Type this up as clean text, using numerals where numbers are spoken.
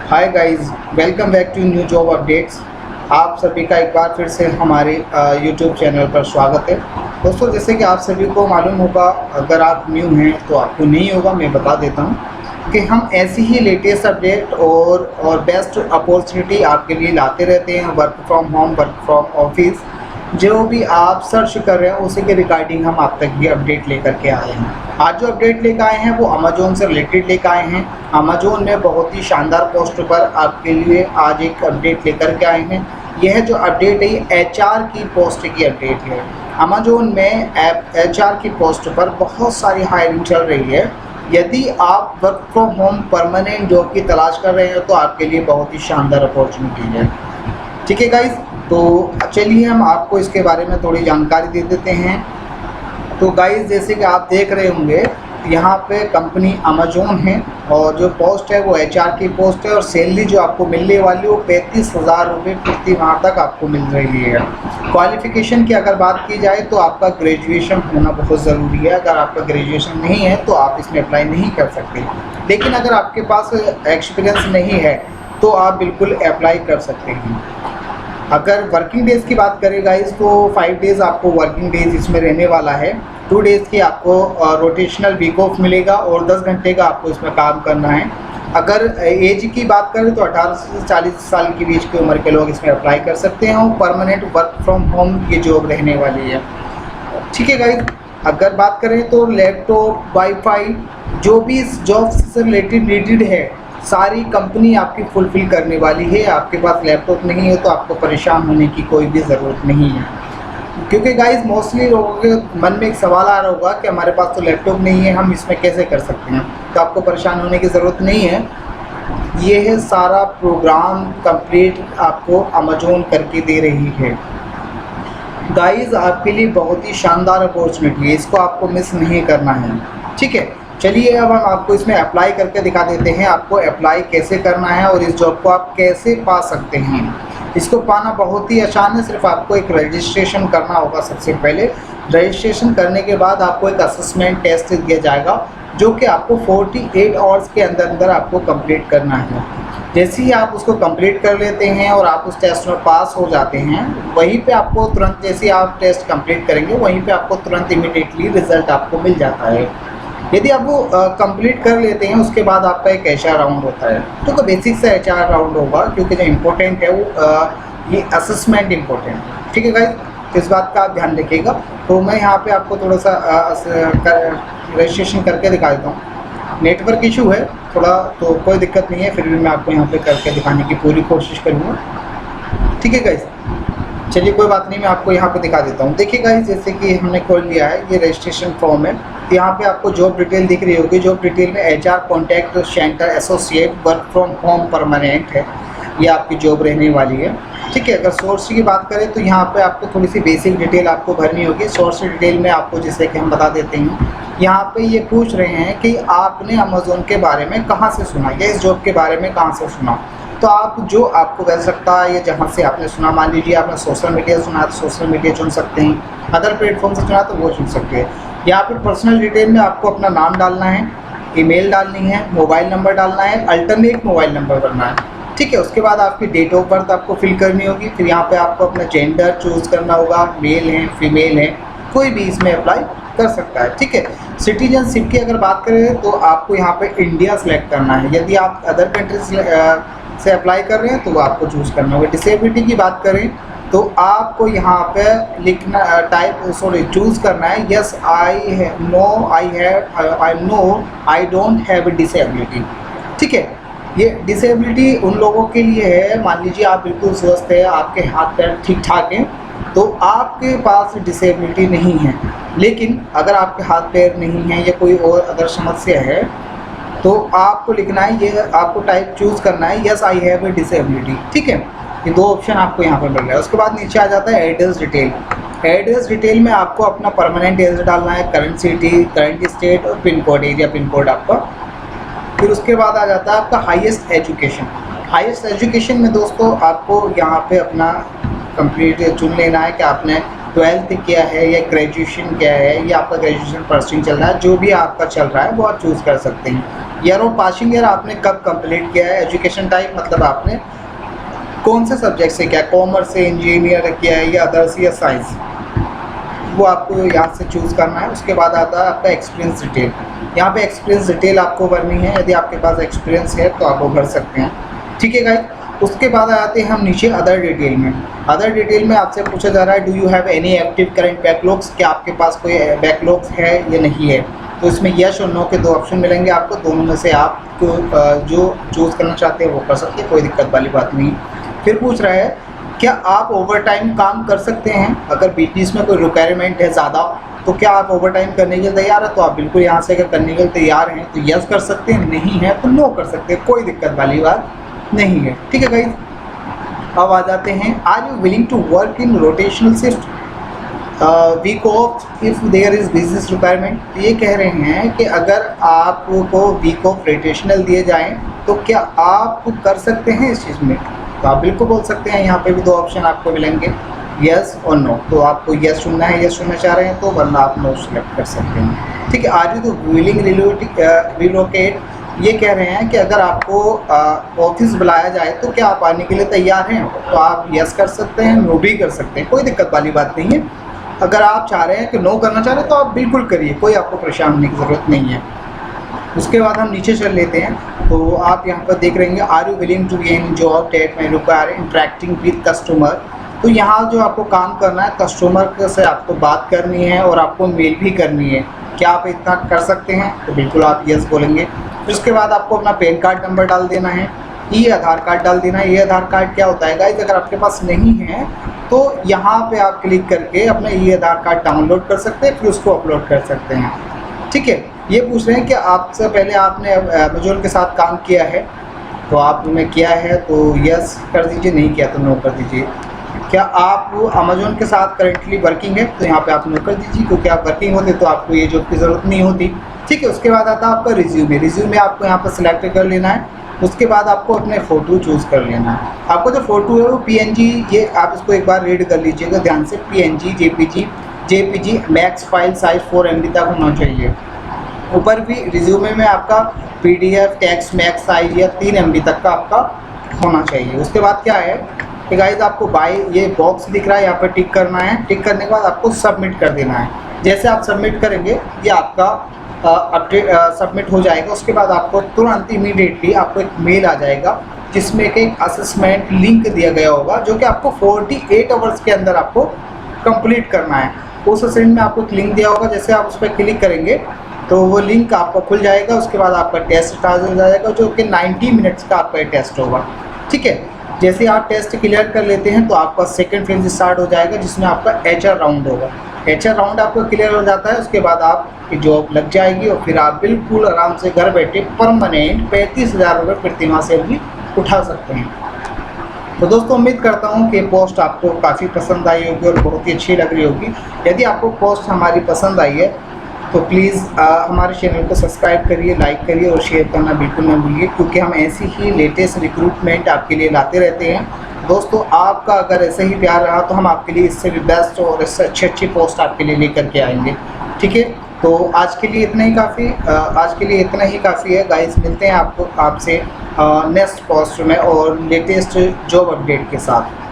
Hi guys, welcome back to new job updates. आप सभी का एक बार फिर से हमारे यूट्यूब चैनल पर स्वागत है। दोस्तों, जैसे कि आप सभी को मालूम होगा, अगर आप न्यू हैं तो आपको नहीं होगा, मैं बता देता हूं कि हम ऐसी ही लेटेस्ट अपडेट और बेस्ट अपॉर्चुनिटी आपके लिए लाते रहते हैं। Work from home, work from office, जो भी आप सर्च कर रहे हैं उसी के रिगार्डिंग हम आप तक ये अपडेट लेकर के आए हैं। आज जो अपडेट लेकर आए हैं वो अमेजोन से रिलेटेड लेकर आए हैं। अमेजोन में बहुत ही शानदार पोस्ट पर आपके लिए आज एक अपडेट लेकर के आए हैं। यह जो अपडेट है ये HR की पोस्ट की अपडेट है। अमेजोन में HR की पोस्ट पर बहुत सारी हायरिंग चल रही है। यदि आप work from home permanent job की तलाश कर रहे हैं तो आपके लिए बहुत ही शानदार अपॉर्चुनिटी है। ठीक है गाइज, तो चलिए हम आपको इसके बारे में थोड़ी जानकारी दे देते हैं। तो गाइज, जैसे कि आप देख रहे होंगे, यहाँ पे कंपनी अमेजोन है और जो पोस्ट है वो HR की पोस्ट है और सैलरी जो आपको मिलने वाली है वो 35,000 रुपये प्रति माह तक आपको मिल रही है। क्वालिफ़िकेशन की अगर बात की जाए तो आपका ग्रेजुएशन होना बहुत ज़रूरी है। अगर आपका ग्रेजुएशन नहीं है तो आप इसमें अप्लाई नहीं कर सकते, लेकिन अगर आपके पास एक्सपीरियंस नहीं है तो आप बिल्कुल अप्लाई कर सकते हैं। अगर वर्किंग डेज़ की बात करें गाइस तो 5 डेज़ आपको वर्किंग डेज़ इसमें रहने वाला है। 2 डेज़ की आपको रोटेशनल वीक ऑफ मिलेगा और 10 घंटे का आपको इसमें काम करना है। अगर एज की बात करें तो 18 से 40 साल के बीच की उम्र के लोग इसमें अप्लाई कर सकते हैं और परमानेंट वर्क फ्रॉम होम ये जॉब रहने वाली है। ठीक है गाइस, अगर बात करें तो लैपटॉप, वाईफाई, जो भी इस जॉब से रिलेटेड नीडेड है सारी कंपनी आपकी फुलफ़िल करने वाली है। आपके पास लैपटॉप नहीं है तो आपको परेशान होने की कोई भी ज़रूरत नहीं है, क्योंकि गाइस मोस्टली लोगों के मन में एक सवाल आ रहा होगा कि हमारे पास तो लैपटॉप नहीं है, हम इसमें कैसे कर सकते हैं। तो आपको परेशान होने की ज़रूरत नहीं है। ये है सारा प्रोग्राम कंप्लीट आपको अमेजोन करके दे रही है। गाइस, आपके लिए बहुत ही शानदार अपॉर्चुनिटी है, इसको आपको मिस नहीं करना है। ठीक है, चलिए अब हम आपको इसमें अप्लाई करके दिखा देते हैं। आपको अप्लाई कैसे करना है और इस जॉब को आप कैसे पा सकते हैं। इसको पाना बहुत ही आसान है, सिर्फ आपको एक रजिस्ट्रेशन करना होगा। सबसे पहले रजिस्ट्रेशन करने के बाद आपको एक असेसमेंट टेस्ट दिया जाएगा जो कि आपको 48 आवर्स के अंदर अंदर आपको कंप्लीट करना है। जैसे ही आप उसको कंप्लीट कर लेते हैं और आप उस टेस्ट में पास हो जाते हैं, वहीं पे आपको तुरंत, जैसे ही आप टेस्ट कंप्लीट करेंगे वहीं पे आपको तुरंत इमीडिएटली रिजल्ट आपको मिल जाता है। यदि आप वो कंप्लीट कर लेते हैं उसके बाद आपका एक HR राउंड होता है। तो बेसिक से HR राउंड होगा, क्योंकि जो इम्पोर्टेंट है वो ये असेसमेंट इम्पोर्टेंट है। ठीक है गाइस, तो इस बात का आप ध्यान रखिएगा। तो मैं यहाँ पे आपको थोड़ा सा रजिस्ट्रेशन करके दिखा देता हूँ। नेटवर्क इशू है थोड़ा, तो कोई दिक्कत नहीं है, फिर भी मैं आपको यहाँ पे करके दिखाने की पूरी कोशिश करूँगा। ठीक है गाइस, चलिए कोई बात नहीं, मैं आपको यहाँ पे दिखा देता हूँ। देखिए गाइस, जैसे कि हमने खोल लिया है, ये रजिस्ट्रेशन फॉर्म है। तो यहाँ पे आपको जॉब डिटेल दिख रही होगी। जॉब डिटेल में HR contact centre associate work from home permanent है, ये आपकी जॉब रहने वाली है। ठीक है, अगर सोर्स की बात करें तो यहाँ पे आपको थोड़ी सी बेसिक डिटेल आपको भरनी होगी। सोर्स डिटेल में आपको जैसे कि हम बता देते हैं, यहाँ पे ये पूछ रहे हैं कि आपने अमेजोन के बारे में कहाँ से सुना या इस जॉब के बारे में कहाँ से सुना। तो आप जो आपको मिल सकता है या जहाँ से आपने सुना, मान लीजिए आपने सोशल मीडिया सुना तो सोशल मीडिया चुन सकते हैं, अदर प्लेटफॉर्म से सुना तो वो चुन सकते हैं। यहाँ पर पर्सनल डिटेल में आपको अपना नाम डालना है, ईमेल डालनी है, मोबाइल नंबर डालना है, अल्टरनेट मोबाइल नंबर भरना है। ठीक है, उसके बाद आपकी डेट ऑफ बर्थ आपको फिल करनी होगी। फिर यहाँ पे आपको अपना जेंडर चूज़ करना होगा, मेल है फीमेल है, कोई भी इसमें अप्लाई कर सकता है। ठीक है, सिटीजनशिप की अगर बात करें तो आपको यहाँ पे इंडिया सेलेक्ट करना है। यदि आप अदर कंट्रीज से अप्लाई कर रहे हैं तो वो आपको चूज़ करना होगा। डिसेबिलिटी की बात करें तो आपको यहाँ पे लिखना चूज़ करना है yes I don't have disability. ठीक है, ये डिसेबिलिटी उन लोगों के लिए है, मान लीजिए आप बिल्कुल स्वस्थ है, आपके हाथ पैर ठीक ठाक हैं तो आपके पास डिसेबिलिटी नहीं है। लेकिन अगर आपके हाथ पैर नहीं है या कोई और अदर समस्या है तो आपको लिखना है, ये आपको टाइप चूज़ करना है yes I have a disability. ठीक है, ये 2 ऑप्शन आपको यहाँ पर मिल रहा है। उसके बाद नीचे आ जाता है एड्रेस डिटेल। एड्रेस डिटेल में आपको अपना परमानेंट एड्रेस डालना है, करंट सिटी, करंट स्टेट और pin code, area pin code आपका। फिर उसके बाद आ जाता है आपका हाईएस्ट एजुकेशन। हाईएस्ट एजुकेशन में दोस्तों आपको यहाँ पे अपना कंप्लीट चुन लेना है कि आपने 12th किया है या ग्रेजुएशन किया है या आपका ग्रेजुएशन परस्यूइंग चल रहा है। जो भी आपका चल रहा है वो आप चूज़ कर सकते हैं। ईयर ऑफ पासिंग ईयर आपने कब कंप्लीट किया है, एजुकेशन टाइप मतलब आपने कौन से सब्जेक्ट से किया, कॉमर्स से, इंजीनियर किया है या अदर्स या साइंस, वो आपको यहाँ से चूज़ करना है। उसके बाद आता है आपका एक्सपीरियंस डिटेल। यहाँ पे एक्सपीरियंस डिटेल आपको भरनी है, यदि आपके पास एक्सपीरियंस है तो आप वो भर सकते हैं, ठीक है गाइस। उसके बाद आते हैं हम नीचे अदर डिटेल में। अदर डिटेल में आपसे पूछा जा रहा है do you have any active current backlogs, क्या आपके पास कोई बैकलॉग्स है या नहीं है। तो इसमें यस और नो के दो ऑप्शन मिलेंगे आपको, दोनों में से आप जो चूज़ करना चाहते हैं वो कर सकते हैं, कोई दिक्कत वाली बात नहीं। फिर पूछ रहा है क्या आप ओवर टाइम काम कर सकते हैं, अगर बीटीएस में कोई रिक्वायरमेंट है ज़्यादा तो क्या आप ओवर टाइम करने के लिए तैयार है। तो आप बिल्कुल यहाँ से अगर करने के लिए तैयार हैं तो यस कर सकते हैं, नहीं है तो नो कर सकते हैं, कोई दिक्कत वाली बात नहीं है, ठीक है गाइस। अब आ जाते हैं are you willing to work in rotational shift week off if there is business requirement. ये कह रहे हैं कि अगर आपको वीक ऑफ रोटेशनल दिए जाएँ तो क्या आप कर सकते हैं इस चीज़ में। तो आप बिल्कुल बोल सकते हैं, यहाँ पे भी दो ऑप्शन आपको मिलेंगे यस और नो। तो आपको यस चुनना है, यस चुनना चाह रहे हैं तो, वरना आप नो सेलेक्ट कर सकते हैं, ठीक है। आर यू तो विलिंग रिलोकेट, ये कह रहे हैं कि अगर आपको ऑफिस बुलाया जाए तो क्या आप आने के लिए तैयार हैं। तो आप यस कर सकते हैं, नो भी कर सकते हैं, कोई दिक्कत वाली बात नहीं है। अगर आप चाह रहे हैं कि नो करना चाह रहे हैं तो आप बिल्कुल करिए, कोई आपको परेशान होने की ज़रूरत नहीं है। उसके बाद हम नीचे चल लेते हैं, तो आप यहाँ पर देख रहे हैं are you willing to gain job that may require interacting with customer. तो यहाँ जो आपको काम करना है, कस्टमर से आपको बात करनी है और आपको मेल भी करनी है, क्या आप इतना कर सकते हैं। तो बिल्कुल आप यस बोलेंगे। फिर उसके बाद आपको अपना पैन कार्ड नंबर डाल देना है, ई आधार कार्ड डाल देना है। ये आधार कार्ड क्या होता है गाइस, अगर आपके पास नहीं है तो यहाँ पे आप क्लिक करके अपना ई आधार कार्ड डाउनलोड कर सकते हैं, फिर उसको अपलोड कर सकते हैं, ठीक है। ये पूछ रहे हैं कि आपसे पहले आपने अमेजोन के साथ काम किया है, तो आपने किया है तो यस कर दीजिए, नहीं किया तो नो कर दीजिए। क्या आप अमेजोन के साथ करेंटली वर्किंग है, तो यहाँ पे आप नो कर दीजिए, क्योंकि आप वर्किंग होते तो आपको ये जॉब की ज़रूरत नहीं होती, ठीक है। उसके बाद आता है आपका रिज्यूमे। रिज्यूमे आपको यहाँ पर सिलेक्ट कर लेना है। उसके बाद आपको अपने फ़ोटो चूज़ कर लेना है। आपको जो फ़ोटो है वो PNG, ये आप इसको एक बार रीड कर लीजिएगा ध्यान से, PNG, JPG max file size 4 MB तक होना चाहिए। ऊपर भी रिज्यूमे में आपका PDF टेक्स्ट मैक्स साइज या 3 MB तक का आपका होना चाहिए। उसके बाद क्या है कि गाइस आपको ये बॉक्स दिख रहा है, यहाँ पर टिक करना है। टिक करने के बाद आपको सबमिट कर देना है। जैसे आप सबमिट करेंगे ये आपका अपडेट सबमिट हो जाएगा। उसके बाद आपको तुरंत इमीडिएटली आपको एक मेल आ जाएगा जिसमें एक असेसमेंट लिंक दिया गया होगा, जो कि आपको 48 आवर्स के अंदर आपको कंप्लीट करना है। उस असेसमेंट में आपको एक लिंक दिया होगा, जैसे आप उस पर क्लिक करेंगे तो वो लिंक आपको खुल जाएगा। उसके बाद आपका टेस्ट स्टार्ट हो जाएगा, जो कि 90 मिनट्स का आपका टेस्ट होगा, ठीक है। जैसे आप टेस्ट क्लियर कर लेते हैं तो आपका सेकंड फेज स्टार्ट हो जाएगा, जिसमें आपका HR राउंड होगा। HR राउंड आपको क्लियर हो जाता है, उसके बाद आपकी जॉब लग जाएगी और फिर आप बिल्कुल आराम से घर बैठे परमानेंट 35,000 रुपये प्रतिमाह से भी उठा सकते हैं। तो दोस्तों उम्मीद करता हूँ कि पोस्ट आपको काफ़ी पसंद आई होगी और बहुत ही अच्छी लग रही होगी। यदि आपको पोस्ट हमारी पसंद आई है तो प्लीज़ हमारे चैनल को सब्सक्राइब करिए, लाइक करिए और शेयर करना बिल्कुल ना भूलिए, क्योंकि हम ऐसी ही लेटेस्ट रिक्रूटमेंट आपके लिए लाते रहते हैं। दोस्तों आपका अगर ऐसे ही प्यार रहा तो हम आपके लिए इससे भी बेस्ट और इससे अच्छी पोस्ट आपके लिए लेकर के आएंगे, ठीक है। तो आज के लिए इतना ही काफ़ी है गाइस। मिलते हैं आपसे नेक्स्ट पोस्ट में और लेटेस्ट जॉब अपडेट के साथ।